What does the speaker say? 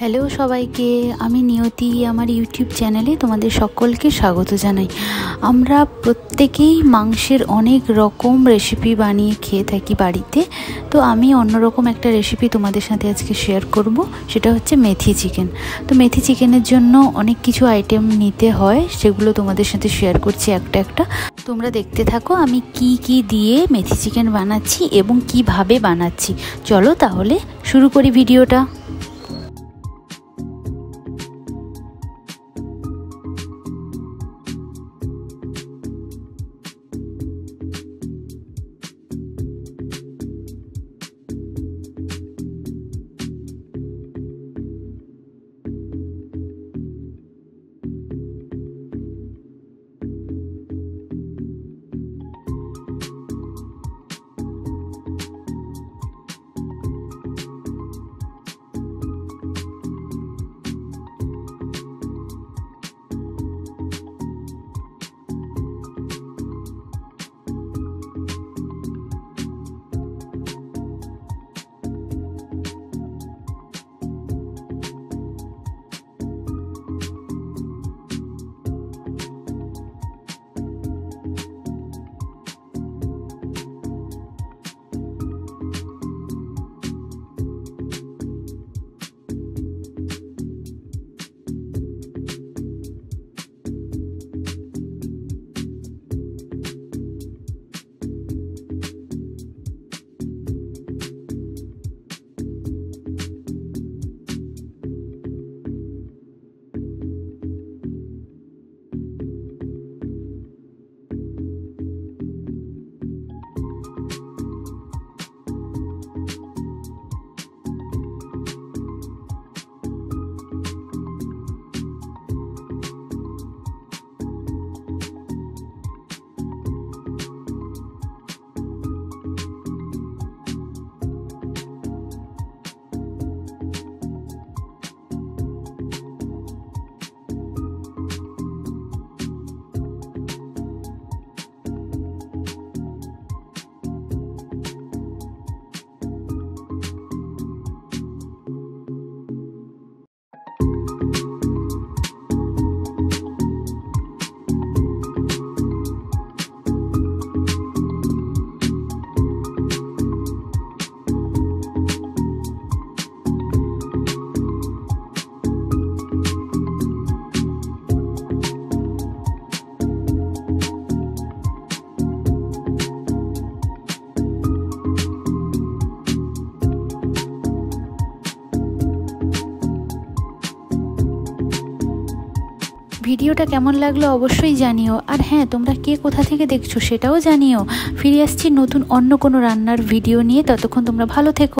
হ্যালো সবাইকে, আমি নিয়তি আমার ইউটিউব চ্যানেলে তোমাদের সকলকে স্বাগত জানাই। আমরা প্রত্যেকেই মাংসের অনেক রকম রেসিপি বানিয়ে খেয়ে থাকি বাড়িতে। তো আমি অন্যরকম একটা রেসিপি তোমাদের সাথে আজকে শেয়ার করব, সেটা হচ্ছে মেথি চিকেন। তো মেথি চিকেনের জন্য অনেক কিছু আইটেম নিতে হয়, সেগুলো তোমাদের সাথে শেয়ার করছি একটা একটা। তোমরা দেখতে থাকো আমি কি কি দিয়ে মেথি চিকেন বানাচ্ছি এবং কিভাবে বানাচ্ছি। চলো তাহলে শুরু করি ভিডিওটা। ভিডিওটা কেমন লাগলো অবশ্যই জানিও, আর হ্যাঁ তোমরা কে কোথা থেকে দেখছো সেটাও জানিও। ফিরে আসছি নতুন অন্য কোনো রান্নার ভিডিও নিয়ে, ততক্ষণ তোমরা ভালো থেকো।